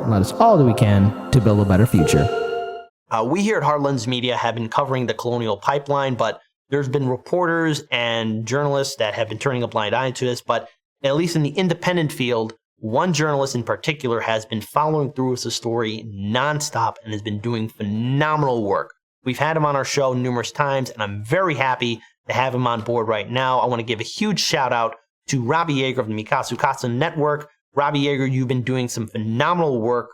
and let us all do we can to build a better future. We here at Heartlands Media have been covering the Colonial Pipeline, but there's been reporters and journalists that have been turning a blind eye to this. But at least in the independent field, one journalist in particular has been following through with the story nonstop and has been doing phenomenal work. We've had him on our show numerous times, and I'm very happy to have him on board right now. I want to give a huge shout out to Robbie Jaeger of the Mikasu Casa Network. Robbie Jaeger, you've been doing some phenomenal work.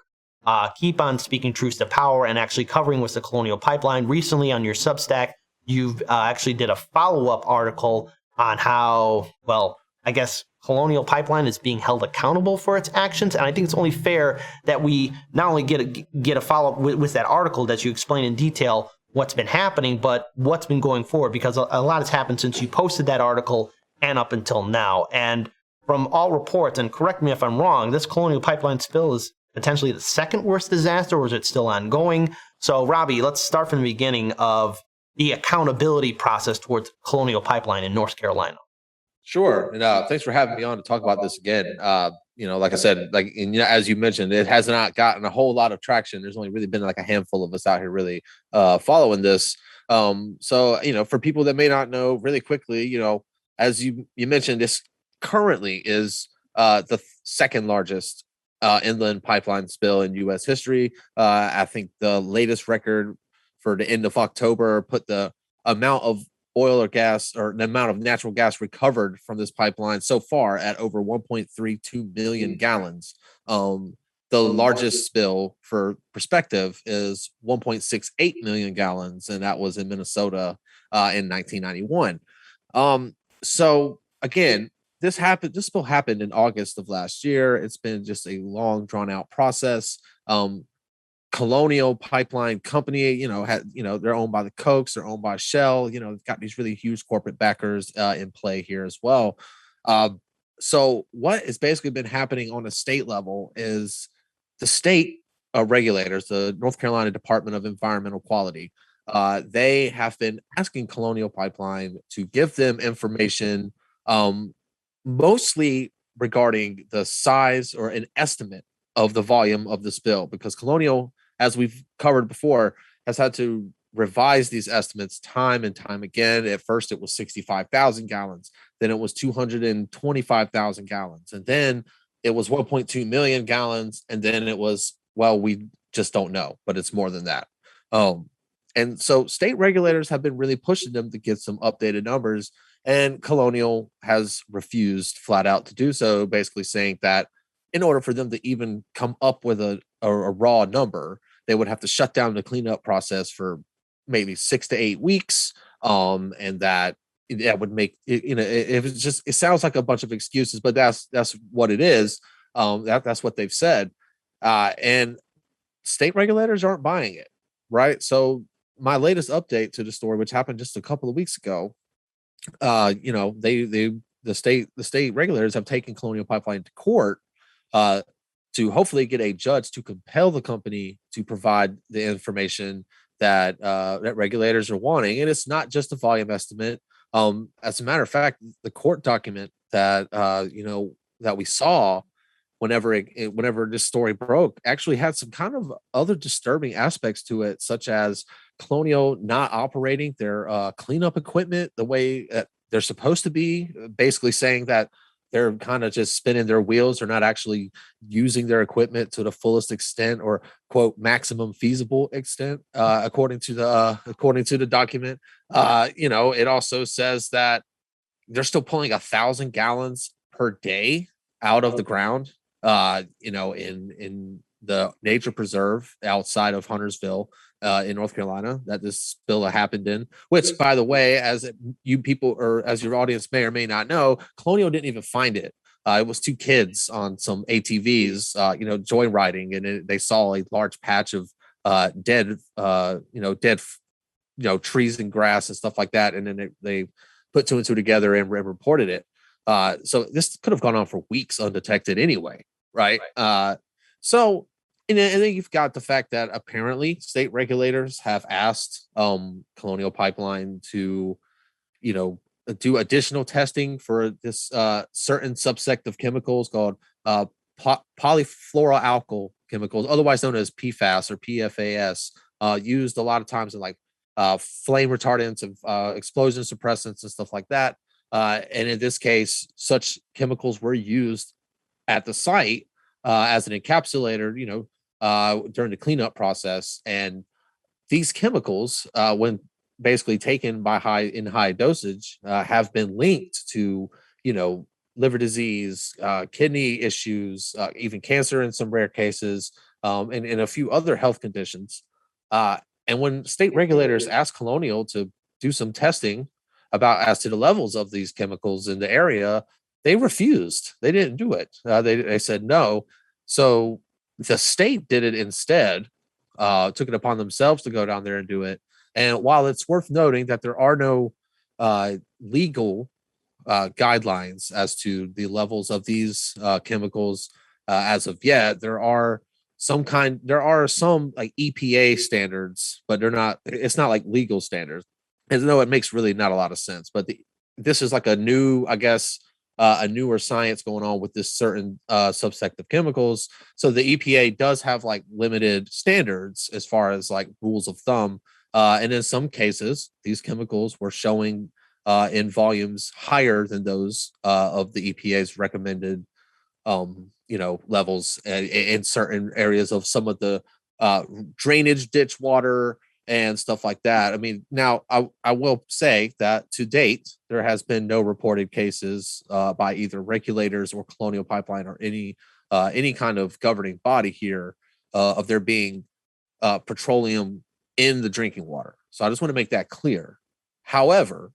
Keep on speaking truth to power and actually covering with the Colonial Pipeline. Recently on your Substack, you've actually did a follow-up article on how, well, I guess Colonial Pipeline is being held accountable for its actions. And I think it's only fair that we not only get a follow-up with that article that you explain in detail what's been happening, but what's been going forward, because a lot has happened since you posted that article and up until now. And from all reports, and correct me if I'm wrong, this Colonial Pipeline spill is potentially the second worst disaster, or is it still ongoing? So, Robbie, let's start from the beginning of the accountability process towards Colonial Pipeline in North Carolina. Sure. And thanks for having me on to talk about this again. Like I said, as you mentioned, it has not gotten a whole lot of traction. There's only really been like a handful of us out here really following this. So, for people that may not know, really quickly, as you mentioned, this currently is the second largest inland pipeline spill in U.S. history. I think the latest record for the end of October put the amount of oil or gas, or the amount of natural gas recovered from this pipeline so far at over 1.32 million gallons. The largest spill, for perspective, is 1.68 million gallons, and that was in Minnesota in 1991. So again, this spill happened in August of last year. It's been just a long, drawn out process. Colonial Pipeline Company, they're owned by the Kochs, they're owned by Shell, they've got these really huge corporate backers in play here as well. So what has basically been happening on a state level is the state regulators, the North Carolina Department of Environmental Quality, they have been asking Colonial Pipeline to give them information, mostly regarding the size or an estimate of the volume of the spill, because Colonial, as we've covered before, has had to revise these estimates time and time again. At first, it was 65,000 gallons. Then it was 225,000 gallons. And then it was 1.2 million gallons. And then it was, well, we just don't know, but it's more than that. And so state regulators have been really pushing them to get some updated numbers. And Colonial has refused flat out to do so, basically saying that in order for them to even come up with a raw number, they would have to shut down the cleanup process for maybe 6 to 8 weeks. And that would make it sounds like a bunch of excuses, but that's what it is. That's what they've said. And state regulators aren't buying it. Right. So my latest update to the story, which happened just a couple of weeks ago, the state regulators have taken Colonial Pipeline to court to hopefully get a judge to compel the company to provide the information that regulators are wanting. And it's not just a volume estimate. As a matter of fact, the court document that that we saw whenever this story broke actually had some kind of other disturbing aspects to it, such as Colonial not operating their cleanup equipment the way that they're supposed to be, basically saying that they're kind of just spinning their wheels. They're not actually using their equipment to the fullest extent, or quote maximum feasible extent, according to the document. It also says that they're still pulling 1,000 gallons per day out of the ground, in the nature preserve outside of Huntersville, in North Carolina, that this spill happened in, which, by the way, as you people, or as your audience may or may not know, Colonial didn't even find it. It was two kids on some ATVs, joyriding, and they saw a large patch of dead trees and grass and stuff like that, and then they put two and two together and reported it. So this could have gone on for weeks undetected anyway, right? So, and then you've got the fact that apparently state regulators have asked Colonial Pipeline to, do additional testing for this certain subsect of chemicals called polyfluoroalkyl chemicals, otherwise known as PFAS or PFAS, used a lot of times in like flame retardants and explosion suppressants and stuff like that. And in this case, such chemicals were used at the site as an encapsulator, during the cleanup process. And these chemicals, when basically taken by high dosage, have been linked to, liver disease, kidney issues, even cancer in some rare cases, and a few other health conditions. And when state regulators asked Colonial to do some testing about as to the levels of these chemicals in the area, they refused. They didn't do it. They said no. So the state did it instead, took it upon themselves to go down there and do it. And while it's worth noting that there are no legal guidelines as to the levels of these chemicals as of yet, there are some like EPA standards, but it's not like legal standards. And though it makes really not a lot of sense, but this is like a new, I guess, a newer science going on with this certain subsect of chemicals. So the EPA does have like limited standards as far as like rules of thumb. And in some cases, these chemicals were showing in volumes higher than those of the EPA's recommended, levels in certain areas of some of the drainage ditch water and stuff like that. I mean, now I will say that to date, there has been no reported cases by either regulators or Colonial Pipeline or any kind of governing body here of there being petroleum in the drinking water. So I just want to make that clear. However,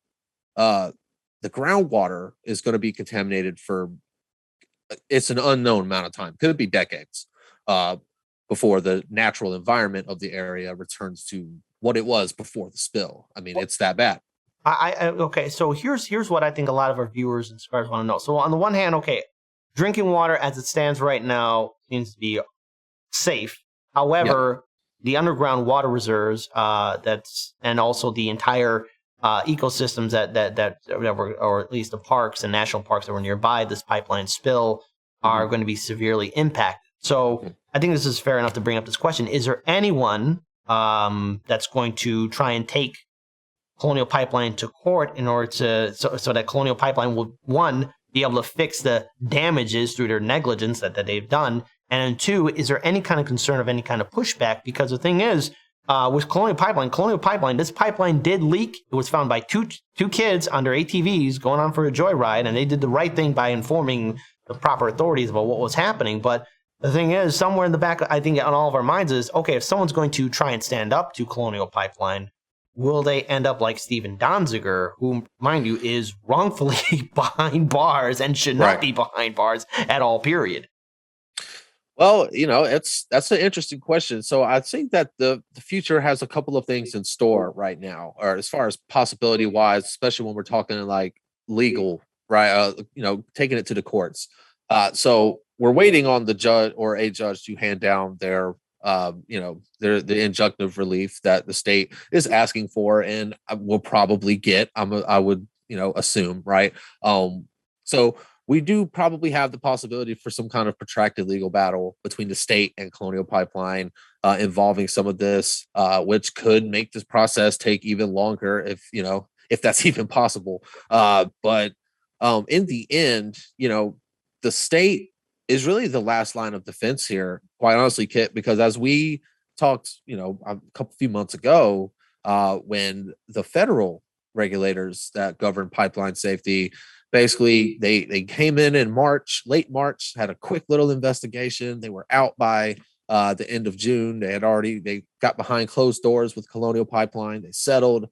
the groundwater is going to be contaminated for it's an unknown amount of time. Could be decades before the natural environment of the area returns to what it was before the spill. I mean, it's that bad. Okay, so here's what I think a lot of our viewers and subscribers want to know. So on the one hand, okay, drinking water as it stands right now seems to be safe. However, the underground water reserves and also the entire ecosystems that were, or at least the parks and national parks that were nearby this pipeline spill, are going to be severely impacted. So I think this is fair enough to bring up this question. Is there anyone that's going to try and take Colonial Pipeline to court in order to so that Colonial Pipeline will, one, be able to fix the damages through their negligence that they've done, and then two, is there any kind of concern of any kind of pushback? Because the thing is, with Colonial Pipeline, this pipeline did leak. It was found by two kids on their ATVs going on for a joyride, and they did the right thing by informing the proper authorities about what was happening. But the thing is, somewhere in the back, I think on all of our minds is, okay, if someone's going to try and stand up to Colonial Pipeline, will they end up like Steven Donziger, who, mind you, is wrongfully behind bars and should not be behind bars at all, period? Well, that's an interesting question. So I think that the future has a couple of things in store right now, or as far as possibility wise, especially when we're talking like legal, right? Taking it to the courts. So we're waiting on the judge or a judge to hand down their the injunctive relief that the state is asking for, and will probably get. I would assume, right? So we do probably have the possibility for some kind of protracted legal battle between the state and Colonial Pipeline involving some of this, which could make this process take even longer if that's even possible. But in the end, the state is really the last line of defense here, quite honestly, Kit, because as we talked, a few months ago, when the federal regulators that govern pipeline safety, basically they came in March, late March, had a quick little investigation. They were out by the end of June. They got behind closed doors with Colonial Pipeline. They settled.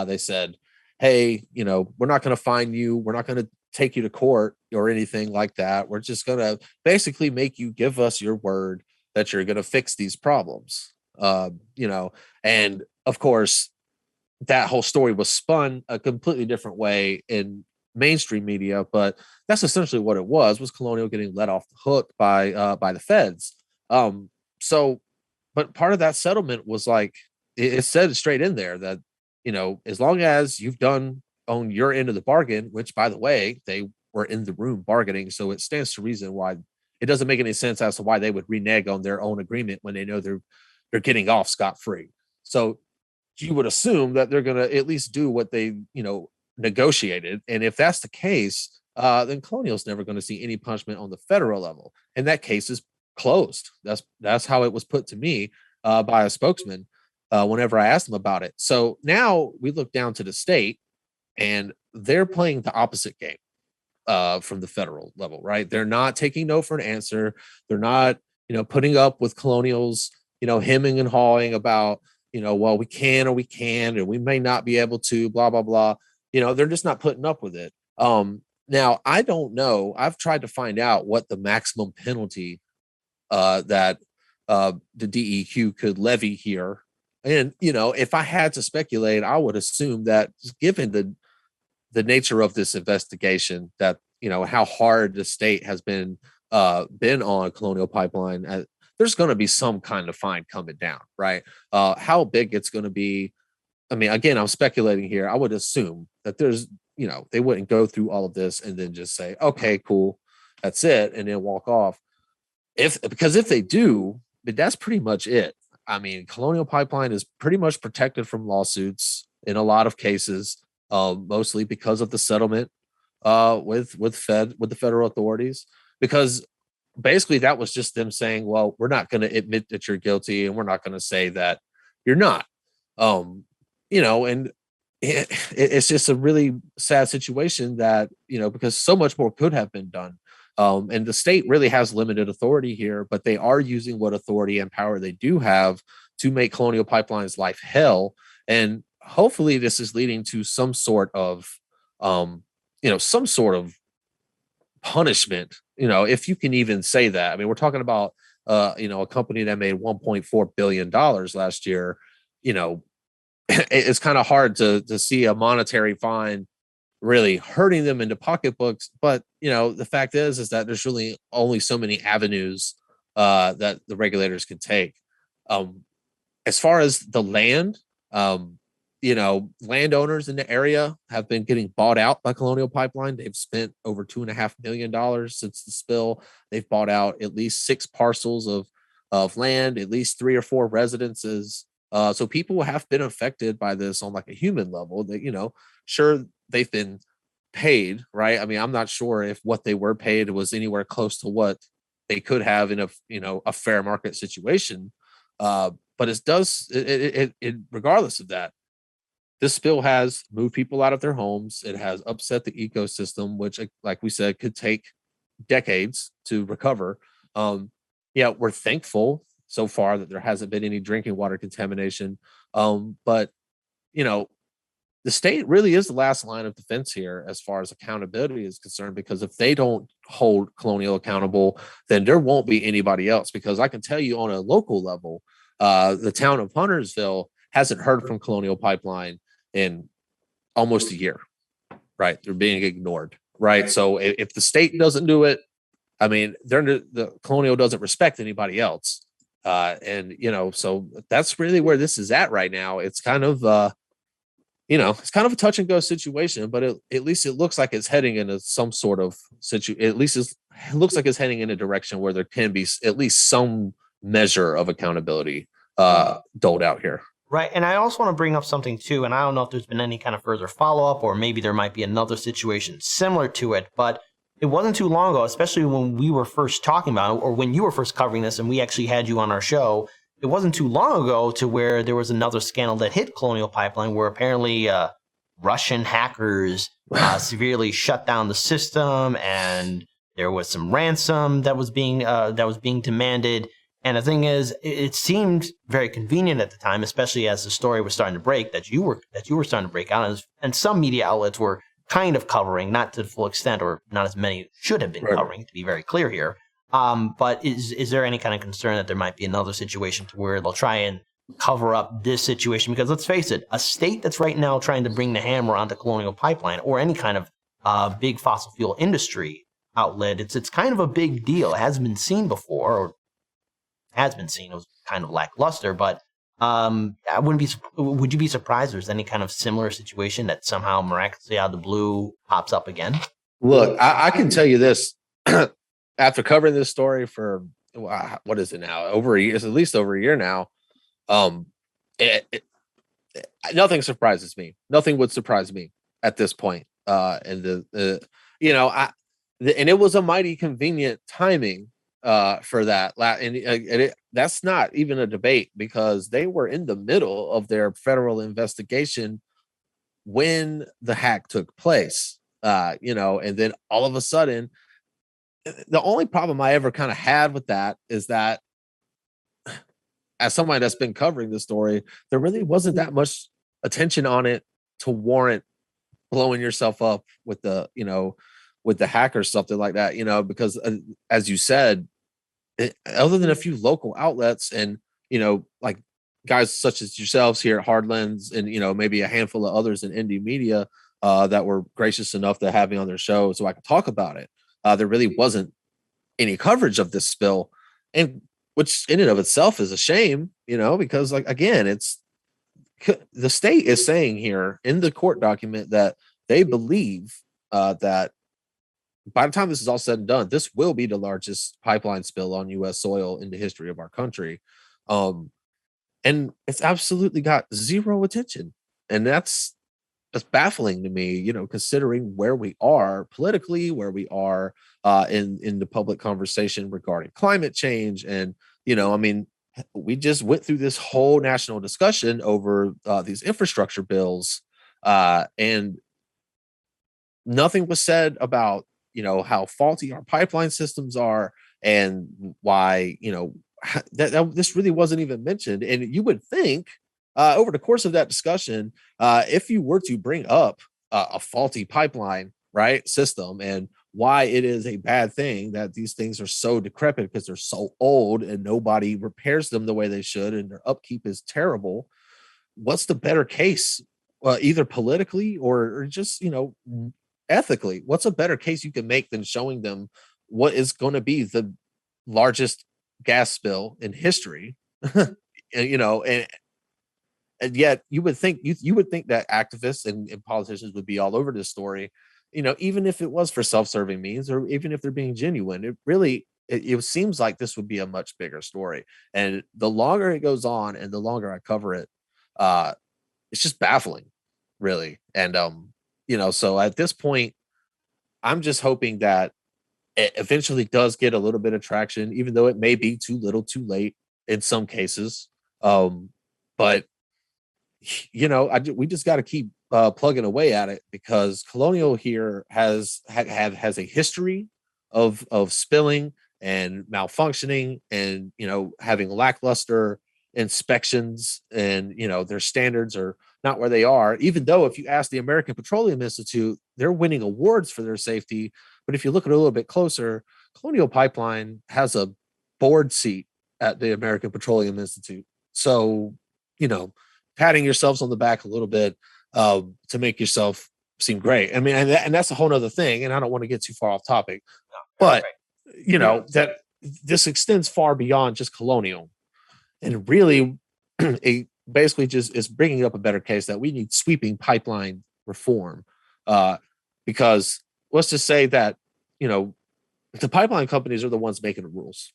They said, hey, we're not going to fine you. We're not going to take you to court or anything like that. We're just going to basically make you give us your word that you're going to fix these problems. And of course, that whole story was spun a completely different way in mainstream media, but that's essentially what it was Colonial getting let off the hook by the feds. But part of that settlement was like, it said straight in there that, as long as you've done on your end of the bargain, which by the way, they were in the room bargaining. So it stands to reason why it it doesn't make any sense as to why they would renege on their own agreement when they know they're getting off scot-free. So you would assume that they're going to at least do what they, negotiated. And if that's the case, then Colonial's never going to see any punishment on the federal level. And that case is closed. That's how it was put to me by a spokesman whenever I asked them about it. So now we look down to the state, and they're playing the opposite game from the federal level, right? They're not taking no for an answer. They're not, putting up with Colonial's, hemming and hawing about, well, we can or we can, and we may not be able to, blah, blah, blah. They're just not putting up with it. Now, I don't know. I've tried to find out what the maximum penalty that the DEQ could levy here. And, if I had to speculate, I would assume that given the nature of this investigation, that, how hard the state has been on Colonial Pipeline, there's going to be some kind of fine coming down, right? How big it's going to be. I mean, again, I'm speculating here. I would assume that there's, they wouldn't go through all of this and then just say, okay, cool, that's it, and then walk off. Because if they do, that's pretty much it. I mean, Colonial Pipeline is pretty much protected from lawsuits in a lot of cases, mostly because of the settlement with the federal authorities. Because basically that was just them saying, well, we're not going to admit that you're guilty, and we're not going to say that you're not. And it's just a really sad situation that, because so much more could have been done. And the state really has limited authority here, but they are using what authority and power they do have to make Colonial Pipeline's life hell. And hopefully this is leading to some sort of, punishment, if you can even say that. I mean, we're talking about, a company that made $1.4 billion last year. It's kind of hard to see a monetary fine really hurting them in the pocketbooks. But, the fact is that there's really only so many avenues that the regulators can take. As far as the land, landowners in the area have been getting bought out by Colonial Pipeline. They've spent over $2.5 million since the spill. They've bought out at least 6 parcels of land, at least 3 or 4 residences. So people have been affected by this on like a human level. That, sure, they've been paid, right? I mean, I'm not sure if what they were paid was anywhere close to what they could have in a fair market situation. But regardless of that, this spill has moved people out of their homes. It has upset the ecosystem, which, like we said, could take decades to recover. We're thankful so far that there hasn't been any drinking water contamination. But, the state really is the last line of defense here as far as accountability is concerned, because if they don't hold Colonial accountable, then there won't be anybody else. Because I can tell you on a local level, the town of Huntersville hasn't heard from Colonial Pipeline in almost a year, right? They're being ignored, right? So if the state doesn't do it, I mean, the Colonial doesn't respect anybody else. So that's really where this is at right now. It's kind of, it's kind of a touch and go situation, but at least it looks like it's heading into some sort of situation. At least it looks like it's heading in a direction where there can be at least some measure of accountability doled out here. Right. And I also want to bring up something too, and I don't know if there's been any kind of further follow-up, or maybe there might be another situation similar to it, but it wasn't too long ago, especially when we were first talking about it, or when you were first covering this and we actually had you on our show. It wasn't too long ago to where there was another scandal that hit Colonial Pipeline, where apparently Russian hackers severely shut down the system, and there was some ransom that was being demanded. And the thing is, it seemed very convenient at the time, especially as the story was starting to break, that you were starting to break out, and some media outlets were kind of covering, not to the full extent, or not as many should have been covering, to be very clear here. But is there any kind of concern that there might be another situation to where they'll try and cover up this situation? Because let's face it, a state that's right now trying to bring the hammer onto Colonial Pipeline or any kind of big fossil fuel industry outlet, it's kind of a big deal. It hasn't been seen before, or has been seen. It was kind of lackluster, but would you be surprised if there's any kind of similar situation that somehow miraculously out of the blue pops up again? Look, I can tell you this. after covering this story for what is it now? Over a year, it's at least over a year now. Um, it, it, Nothing surprises me. Nothing would surprise me at this point. And and it was a mighty convenient timing for that. That's not even a debate because they were in the middle of their federal investigation when the hack took place. And then all of a sudden, the only problem I ever kind of had with that is that as somebody that's been covering the story, there really wasn't that much attention on it to warrant blowing yourself up with with the hack or something like that, because as you said, other than a few local outlets and, like guys such as yourselves here at Hardlands and, maybe a handful of others in indie media that were gracious enough to have me on their show so I could talk about it. There really wasn't any coverage of this spill, and which in and of itself is a shame, because like, again, it's the state is saying here in the court document that they believe that by the time this is all said and done, this will be the largest pipeline spill on U.S. soil in the history of our country. And it's absolutely got zero attention. And that's baffling to me, considering where we are politically, where we are in the public conversation regarding climate change. And, we just went through this whole national discussion over these infrastructure bills, and nothing was said about, how faulty our pipeline systems are and why, that this really wasn't even mentioned. And you would think over the course of that discussion, if you were to bring up a faulty pipeline, right, system and why it is a bad thing that these things are so decrepit because they're so old and nobody repairs them the way they should and their upkeep is terrible, what's the better case, either politically or just, ethically? What's a better case you can make than showing them what is going to be the largest gas spill in history? And yet you would think that activists and politicians would be all over this story, even if it was for self-serving means or even if they're being genuine. It seems like this would be a much bigger story. And the longer it goes on and the longer I cover it, it's just baffling, really. And so at this point, I'm just hoping that it eventually does get a little bit of traction, even though it may be too little too late in some cases. But we just got to keep plugging away at it because Colonial here has a history of spilling and malfunctioning and having lackluster inspections, and their standards are not where they are, even though if you ask the American Petroleum Institute, they're winning awards for their safety. But if you look at it a little bit closer, Colonial Pipeline has a board seat at the American Petroleum Institute. So, patting yourselves on the back a little bit to make yourself seem great. I mean, and that's a whole nother thing. And I don't want to get too far off topic, but that this extends far beyond just Colonial, and really, it basically just is bringing up a better case that we need sweeping pipeline reform. Because let's just say that the pipeline companies are the ones making the rules,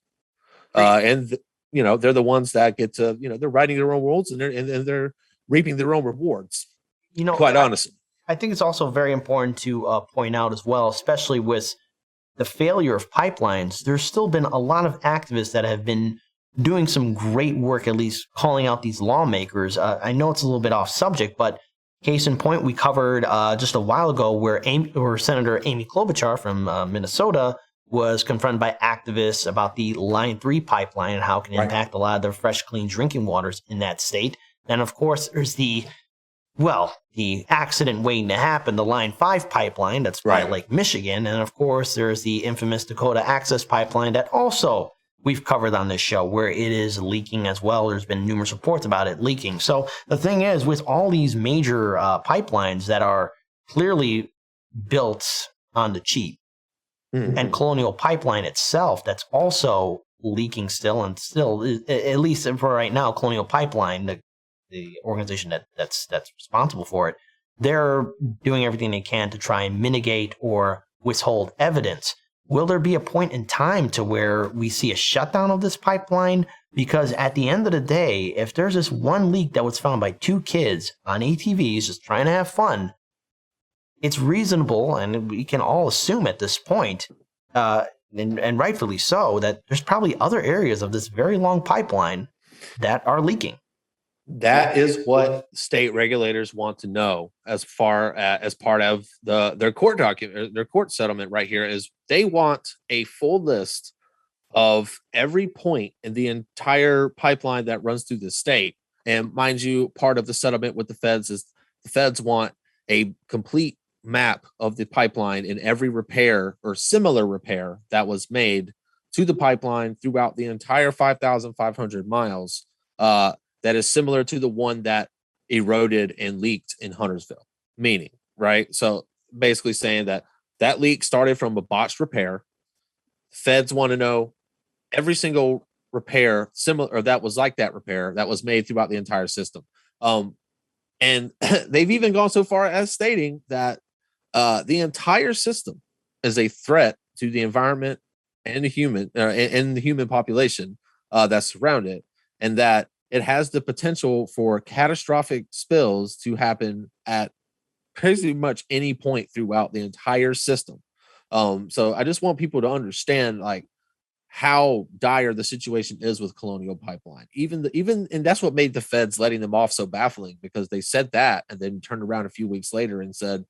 and they're the ones that get to, they're writing their own rules and they're reaping their own rewards. Quite honestly, I think it's also very important to point out as well, especially with the failure of pipelines, there's still been a lot of activists that have been doing some great work, at least calling out these lawmakers. I know it's a little bit off subject, but case in point, we covered just a while ago where Senator Amy Klobuchar from Minnesota was confronted by activists about the Line 3 pipeline and how it can impact a lot of the fresh, clean drinking waters in that state. And of course, there's the accident waiting to happen, the Line 5 pipeline that's by Lake Michigan. And of course, there's the infamous Dakota Access Pipeline that also we've covered on this show, where it is leaking as well. There's been numerous reports about it leaking. So the thing is, with all these major pipelines that are clearly built on the cheap, and Colonial Pipeline itself, that's also leaking still, and still, at least for right now, Colonial Pipeline, the organization that's responsible for it, they're doing everything they can to try and mitigate or withhold evidence. will there be a point in time to where we see a shutdown of this pipeline? Because at the end of the day, if there's this one leak that was found by 2 kids on ATVs just trying to have fun, it's reasonable, and we can all assume at this point, and rightfully so, that there's probably other areas of this very long pipeline that are leaking. That is what state regulators want to know as far as part of their court document, their court settlement right here is they want a full list of every point in the entire pipeline that runs through the state. And mind you, part of the settlement with the feds is the feds want a complete map of the pipeline and every repair or similar repair that was made to the pipeline throughout the entire 5,500 miles. That is similar to the one that eroded and leaked in Huntersville, meaning, right? So basically saying that that leak started from a botched repair. Feds want to know every single repair similar or that was like that repair that was made throughout the entire system. And they've even gone so far as stating that the entire system is a threat to the environment and the human population that's surrounded, and that it has the potential for catastrophic spills to happen at pretty much any point throughout the entire system. So I just want people to understand like how dire the situation is with Colonial Pipeline. And that's what made the feds letting them off so baffling, because they said that and then turned around a few weeks later and said,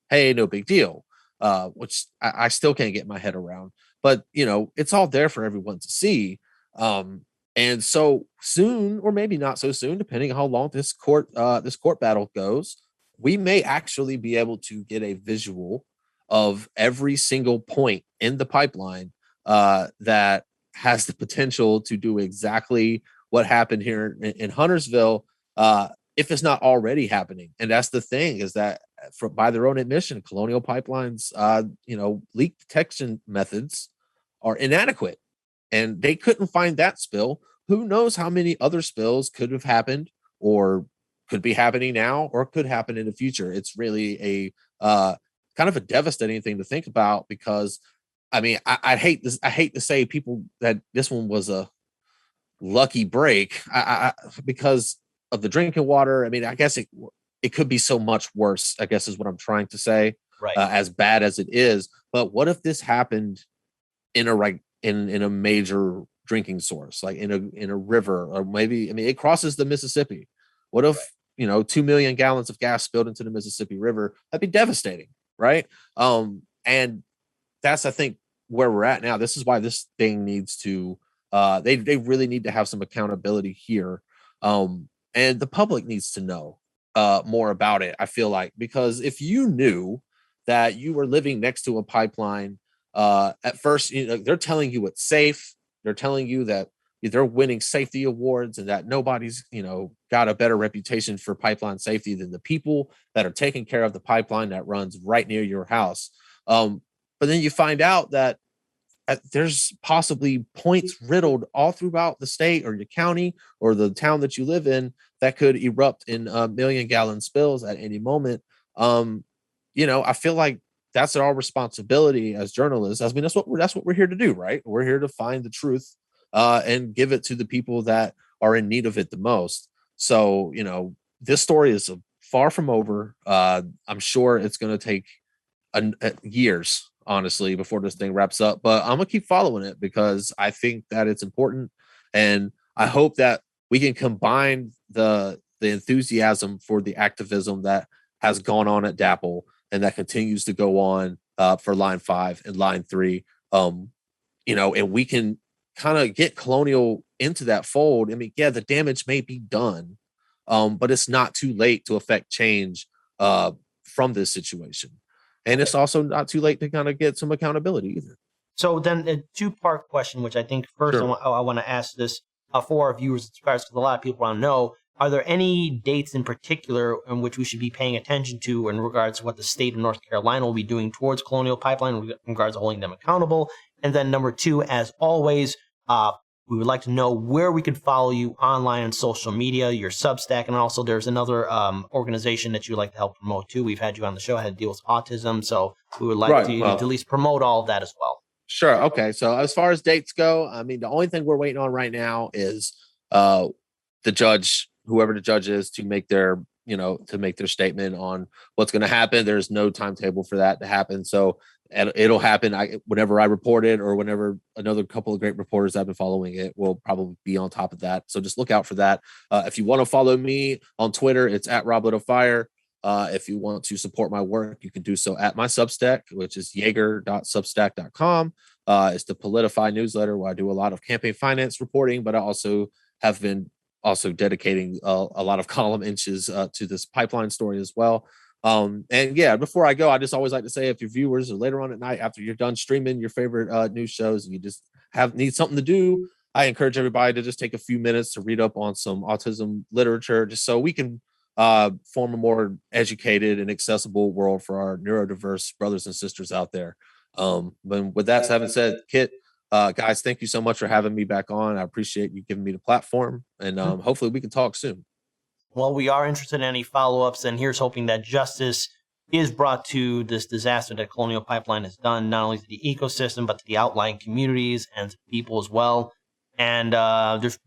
hey, no big deal, which I still can't get my head around. But, it's all there for everyone to see. And so soon, or maybe not so soon, depending on how long this court battle goes, we may actually be able to get a visual of every single point in the pipeline that has the potential to do exactly what happened here in Huntersville, if it's not already happening. And that's the thing, is that by their own admission, Colonial Pipeline's leak detection methods are inadequate. And they couldn't find that spill. Who knows how many other spills could have happened or could be happening now or could happen in the future. It's really a kind of a devastating thing to think about, because I mean, I hate this. I hate to say people that this one was a lucky break because of the drinking water. I mean, I guess it could be so much worse, I guess is what I'm trying to say, right? As bad as it is. But what if this happened in a major drinking source, like in a river, or maybe, I mean, it crosses the Mississippi. What if, 2 million gallons of gas spilled into the Mississippi River? That'd be devastating, right? And that's, I think, where we're at now. This is why this thing needs to, they really need to have some accountability here. And the public needs to know more about it, I feel like, because if you knew that you were living next to a pipeline, at first, they're telling you it's safe. They're telling you that they're winning safety awards and that nobody's, got a better reputation for pipeline safety than the people that are taking care of the pipeline that runs right near your house. But then you find out that there's possibly points riddled all throughout the state or your county or the town that you live in that could erupt in 1 million gallon spills at any moment. I feel like that's our responsibility as journalists. I mean, that's what we're here to do, right? We're here to find the truth and give it to the people that are in need of it the most. So, this story is far from over. I'm sure it's going to take years, honestly, before this thing wraps up. But I'm going to keep following it because I think that it's important. And I hope that we can combine the enthusiasm for the activism that has gone on at DAPL and that continues to go on for Line 5 and Line 3, and we can kind of get Colonial into that fold. I mean, yeah, the damage may be done, but it's not too late to affect change from this situation. And it's also not too late to kind of get some accountability either. So then a 2-part question, which I think first Sure. I want to ask this for our viewers and subscribers, because a lot of people want to know, are there any dates in particular in which we should be paying attention to in regards to what the state of North Carolina will be doing towards Colonial Pipeline in regards to holding them accountable? And then number 2, as always, we would like to know where we could follow you online on social media, your Substack, and also there's another organization that you would like to help promote too. We've had you on the show, had to deal with autism, so we would like to at least promote all of that as well. Sure. Okay. So as far as dates go, I mean, the only thing we're waiting on right now is uh the judge, whoever the judge is, to make their to make their statement on what's going to happen. There's no timetable for that to happen. So and it'll happen whenever I report it, or whenever another couple of great reporters that have been following it will probably be on top of that. So just look out for that. If you want to follow me on Twitter, it's at Rob Lit of Fire. If you want to support my work, you can do so at my Substack, which is Jaeger.substack.com. It's the Politify newsletter where I do a lot of campaign finance reporting, but I also have been dedicating a lot of column inches to this pipeline story as well. And yeah, before I go, I just always like to say, if your viewers are later on at night after you're done streaming your favorite news shows and you just need something to do, I encourage everybody to just take a few minutes to read up on some autism literature, just so we can form a more educated and accessible world for our neurodiverse brothers and sisters out there. But with that having said, Kit, guys, thank you so much for having me back on. I appreciate you giving me the platform, and hopefully we can talk soon. Well, we are interested in any follow-ups, and here's hoping that justice is brought to this disaster that Colonial Pipeline has done, not only to the ecosystem, but to the outlying communities and to people as well. And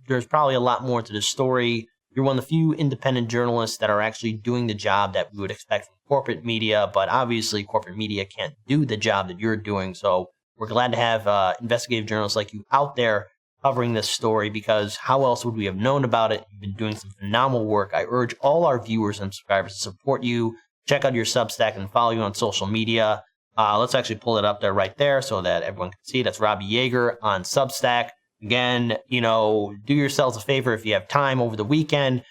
there's probably a lot more to this story. You're one of the few independent journalists that are actually doing the job that we would expect from corporate media, but obviously corporate media can't do the job that you're doing. So we're glad to have investigative journalists like you out there covering this story, because how else would we have known about it? You've been doing some phenomenal work. I urge all our viewers and subscribers to support you. Check out your Substack and follow you on social media. Let's actually pull it up there right there so that everyone can see. That's Robbie Jaeger on Substack. Again, do yourselves a favor if you have time over the weekend.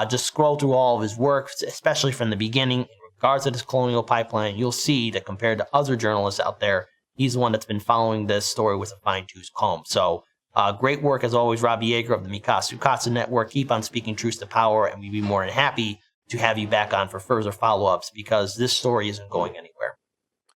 Just scroll through all of his work, especially from the beginning. In regards to this Colonial Pipeline, you'll see that compared to other journalists out there, he's the one that's been following this story with a fine-tooth comb. So great work as always, Robbie Jaeger of the Mikasu Katsu Network. Keep on speaking truth to power, and we'd be more than happy to have you back on for further follow-ups, because this story isn't going anywhere.